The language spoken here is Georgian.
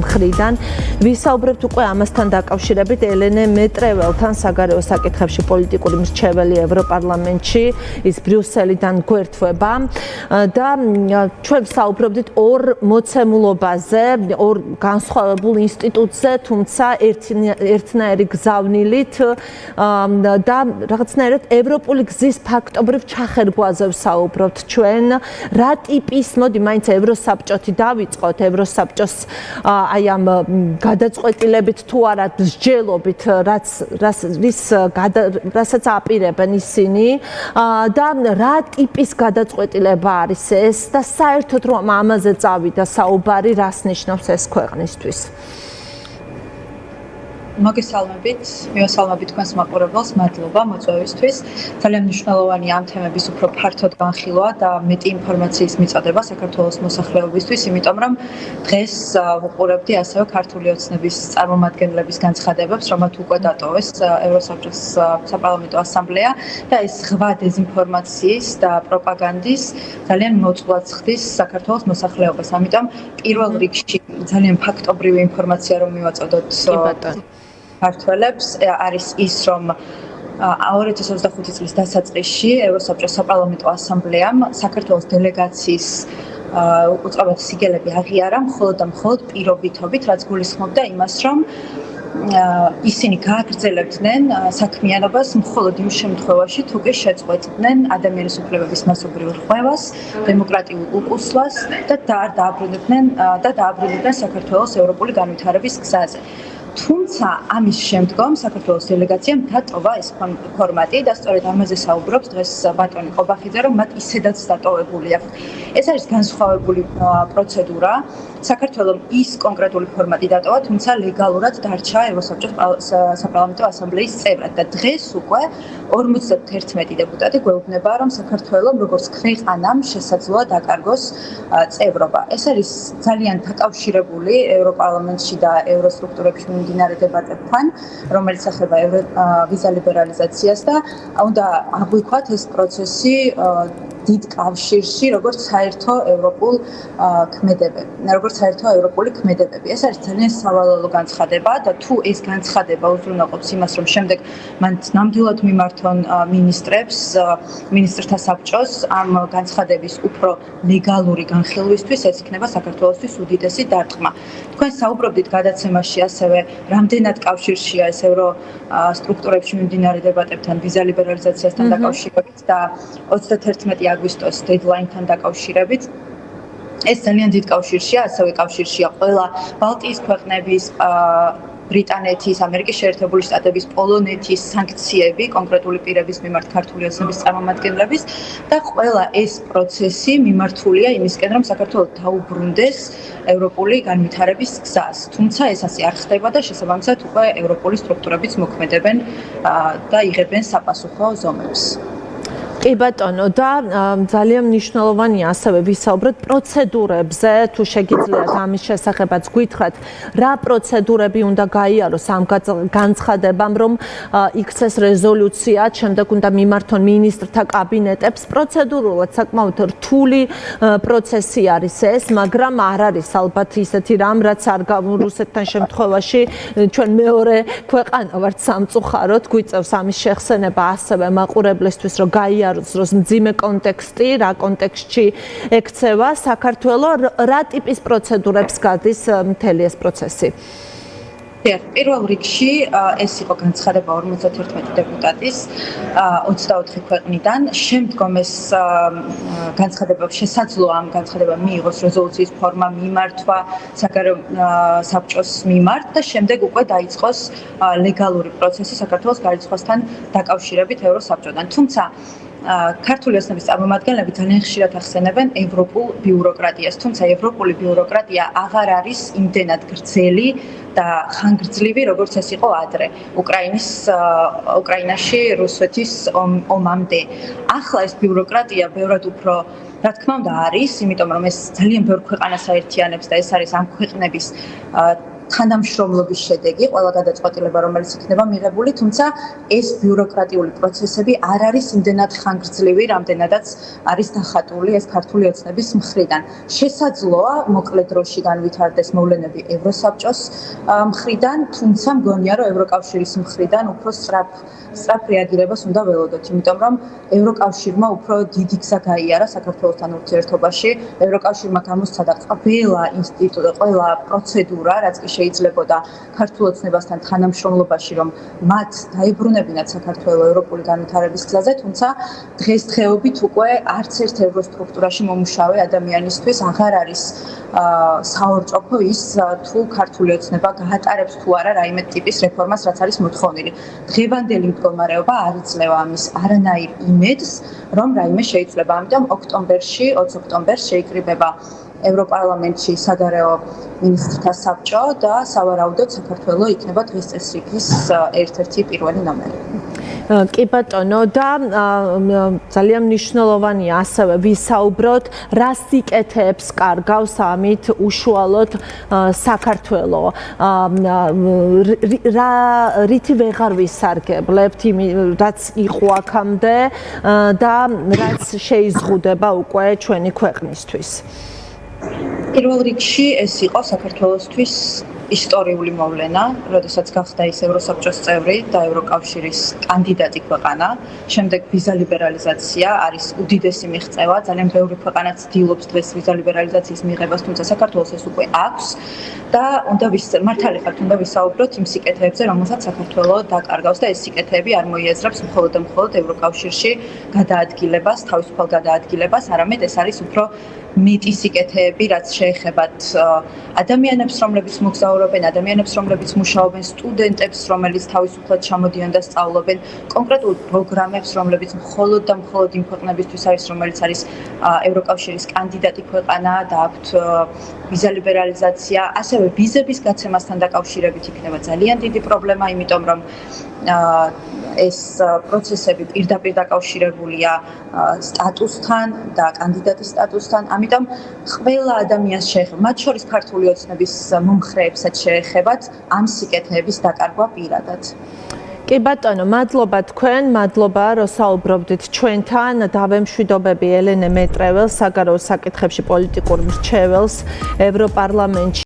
მხრიდან. ვისაუბრებთ უკვე ამასთან დაკავშირებით ელენე მეტრეველთან, საგარეო საკითხებში პოლიტიკური მრჩეველი ევროპარლამენტში, ის ბრიუსელიდან გვერდება და ჩვენ ვსაუბრობდით ორ მოცემულობაზე, ორ განსხვავებულ ინსტიტუტზე, თუმცა ერთნაირი გზავნილით და რაღაცნაირად ევროპული გზის ფაქტობრივ ჩახერგვაზე ვსაუბრობთ ჩვენ. რა ტიპის, მოდი მაინც ევროსაბჭოთი დავიწყოთ, ევროსაბჭოს აი ამ გადაწყვეტილებით თუ არა მსჯელობით, რასაც აპირებენ ისინი და რა ტიპის გადაწყვეტილება არის ეს და საერთოდ რომ ამაზე წავიდა საუბარი, რას ნიშნავს ეს ქვეყნისთვის? მოგესალმებით, მივესალმებით თქვენს მაყურებელს, მადლობა მოწვევისთვის. ძალიან მნიშვნელოვანია ამ თემების უფრო ფართოდ განხილვა და მეტი ინფორმაციის მიწოდება საქართველოს მოსახლეობისთვის, იმიტომ რომ დღეს ვუყურებდი ასევე ქართული ოცნების წარმომადგენლების განცხადებებს, რომ მათ უკვე დატოვეს ევროსაბჭოს საპარლამენტო ასამბლეა და ეს ზღვა დეზინფორმაციის და პროპაგანდის ძალიან მოწყვლად ხდის საქართველოს მოსახლეობას. ამიტომ პირველ რიგში ძალიან ფაქტობრივი ინფორმაცია რომ მივაწოდოთ ქართველებს არის ის, რომ 2025 წლის დასაწყისში ევროსაბჭოს საპარლამენტო ასამბლეამ საქართველოს დელეგაციის უწყებადი სიგელები აღიარა მხოლოდ და მხოლოდ პირობითობით, რაც გულისხმობდა იმას, რომ ისინი გააგრძელებდნენ საქმიანობას მხოლოდ იმ შემთხვევაში, თუ კი შეწყვეტდნენ ადამიანის უფლებების მასობრივ რღვევას, დემოკრატიულ უკუსლას და დააბრუნებდნენ საქართველოს ევროპული განვითარების გზაზე. თუმცა ამის შემდგომ საქართველოს დელეგაციამ დატოვა ეს ფორმატი და სწორედ ამაზე საუბრობს დღეს ბატონი ყობახიძე, რომ მათ ისედაც დატოვებული აქვს. ეს არის განსხვავებული პროცედურა. საქართველოს ის კონკრეტული ფორმატი დატოვა, თუმცა ლეგალურად დარჩა ევროსაბჭოს საპარლამენტო ასამბლეის წევრად და დღეს უკვე 51 დეპუტატი გვეუბნება, რომ საქართველოს როგორც ქვეყანამ შესაძლოა დაკარგოს წევრობა. ეს არის ძალიან დაკავშირებული ევროპარლამენტში და ევროსტრუქტურებში მიმდინარე დებატებთან, რომელიც ეხება ვიზა ლიბერალიზაციას და უნდა აღვიქვათ ეს პროცესი დიდ კავშირში, როგორც საერთო ევროპული ქმედებები. ეს არის ძალიან სავალალო განცხადება და თუ ეს განცხადება უზრუნველყოფს იმას, რომ შემდეგ მან ნამდვილად მიმართონ მინისტრთა საბჭოს ამ განცხადების უფრო ლეგალური განხილვისთვის, ეს იქნება საქართველოსთვის უდიდესი დარტყმა. თქვენ საუბრობდით გადაცემაში ასევე რამდენად კავშირშია ეს ევროსტრუქტურებში მიმდინარე დებატებთან, ვიზა ლიბერალიზაციასთან დაკავშირებით და 31 აგვისტოს დედლაინთან დაკავშირებით. ეს ძალიან დიდ კავშირშია, ასევე კავშირშია ყველა ბალტიის ქვეყნების, ბრიტანეთის, ამერიკის შეერთებული შტატების, პოლონეთის სანქციები კონკრეტული პირების მიმართ ქართული ოცნების წარმომადგენლების და ყველა ეს პროცესი მიმართულია იმისკენ, რომ საქართველოს დაუბრუნდეს ევროპული განვითარების გზას. თუმცა ეს ასე არ ხდება და შესაბამისად უკვე ევროპული სტრუქტურებიც მოქმედებენ და იღებენ საპასუხო ზომებს. კი ბატონო და ძალიან მნიშვნელოვანია ასევე ვისაუბროთ პროცედურებზე, თუ შეგიძლიათ ამის შესახებაც გითხრათ, რა პროცედურები უნდა გაიაროს ამ განცხადებამ, რომ იქცეს რეზოლუცია, შემდეგ უნდა მიმართონ მინისტრთა კაბინეტებს. პროცედურულად საკმაოდ რთული პროცესი არის ეს, მაგრამ არ არის ალბათ ისეთი რამ, რაც არ რუსეთთან შემთხვევაში ჩვენ მეორე ქვეყანა ვართ სამწუხაროდ, გვიწევს ამის შეხსენება ასევე მაყურებლისთვის, რომ გაიაროს დროს მძიმე კონტექსტი, რა კონტექსტში ექცევა საქართველოს, რა ტიპის პროცედურებს გადის მთელი ეს პროცესი? პირველ რიგში ეს იყო განცხადება 51 დეპუტატის 24 ქვეყნიდან. შემდგომ ეს განცხადება შესაძლოა ამ განცხადებამ მიიღოს რეზოლუციის ფორმა, მიმართვა საგარეო საბჭოს მიმართ და შემდეგ უკვე დაიწყოს ლეგალური პროცესი საქართველოს გარიცხვასთან დაკავშირებით ევროსაბჭოდან. თუმცა ქართული ოცნების წარმომადგენლები ძალიან ხშირად ახსენებენ ევროპულ ბიუროკრატიას, თუმცა ევროპული ბიუროკრატია აღარ არის იმდენად გრძელი და ხანგრძლივი, როგორც ეს იყო ადრე უკრაინაში რუსეთის ომამდე. ახლა ეს ბიუროკრატია ბევრად უფრო რა თქმა უნდა არის, იმიტომ რომ ეს ძალიან ბევრ ქვეყანას აერთიანებს და ეს არის ამ ქვეყნების თანამშრომლობის შედეგი, ყველა გადაწყვეტილება, რომელიც იქნება მიღებული, თუმცა ეს ბიუროკრატიული პროცესები არ არის იმდენად ხანგრძლივი, რამდენადაც არის დახატული ეს ქართული ოცნების მხრიდან. შესაძლოა მოკლე დროში განვითარდეს მოვლენები ევროსაბჭოს მხრიდან, თუმცა მგონია, რომ ევროკავშირის მხრიდან უფრო სწრაფ რეაგირებას უნდა ველოდოთ, იმიტომ რომ ევროკავშირმა უფრო დიდი გზა გაიარა საქართველოსთან ურთიერთობაში. ევროკავშირმა გამოსცადა ყველა პროცედურა, რაც კი შეიძლებოდა ქართულ ოცნებასთან თანამშრომლობაში, რომ მათ დაებრუნებინათ საქართველოს ევროპული განვითარების გზაზე, თუმცა დღესდღეობით უკვე არც ერთ ევროსტრუქტურაში მომუშავე ადამიანისთვის აღარ არის საორწოფო ის თუ ქართული ოცნება გაატარებს თუ არა რაიმე ტიპის რეფორმას, რაც არის მოთხოვნილი. დღევანდელი მდგომარეობა არ იძლევა ამის არანაირ იმედს, რომ რაიმე შეიძლება. ამიტომ 20 ოქტომბერს შეიკრიბება ევროპარლამენტში საგარეო მინისტრთა საბჭო და სავარაუდოდ საქართველოს იქნება დღის წესრიგის ერთ-ერთი პირველი ნომერი. კი ბატონო და ძალიან მნიშვნელოვანია ასევე ვისაუბროთ რას იკეთებს კარგავს ამით უშუალოდ საქართველოს რითი ვეღარ ვისარგებლებთ რაც იყო აქამდე და რაც შეიზღუდება უკვე ჩვენი ქვეყნისთვის. პირველ რიგში ეს იყო საქართველოსთვის ისტორიული მოვლენა, როდესაც გახდა ის ევროსაბჭოს წევრი და ევროკავშირის კანდიდატი ქვეყანა. შემდეგ ვიზა ლიბერალიზაცია არის უდიდესი მიღწევა. ძალიან ბევრი ქვეყანა ცდილობს დღეს ვიზა ლიბერალიზაციის მიღებას, თუმცა საქართველოს ეს უკვე აქვს და მართალი ხართ, უნდა ვისაუბროთ იმ სიკეთეებზე, რომელსაც საქართველოს დაკარგავს და ეს სიკეთეები არ მოიაზრებს მხოლოდ და მხოლოდ ევროკავშირში გადაადგილებას, თავისუფალ გადაადგილებას, არამედ ეს არის უფრო მეტი სიკეთეები, რაც შეეხებათ ადამიანებს, რომლებიც მოგზაურობენ, ადამიანებს, რომლებიც მუშაობენ, სტუდენტებს, რომელიც თავისუფლად ჩამოდიან და სწავლობენ, კონკრეტულ პროგრამებს, რომლებიც მხოლოდ და მხოლოდ იმ ქვეყნებისთვის არის, რომელიც არის ევროკავშირის კანდიდატი ქვეყანა და აქვთ ვიზა ლიბერალიზაცია, ასევე ვიზების გაცემასთან დაკავშირებით იქნება ძალიან დიდი პრობლემა, იმიტომ რომ ეს პროცესები პირდაპირ დაკავშირებულია სტატუსთან და კანდიდატის სტატუსთან. ამიტომ ყველა ადამიანს შეეხება, მათ შორის ქართული ოცნების მომხრეებსაც შეეხებათ ამ სიკეთეების დაკარგვა პირადად. კი ბატონო, მადლობა თქვენ, მადლობა რომ საუბრობდით ჩვენთან. დავემშვიდობები ელენე მეტრეველს, საგარეო საკითხებში პოლიტიკურ მრჩეველს ევროპარლამენტში.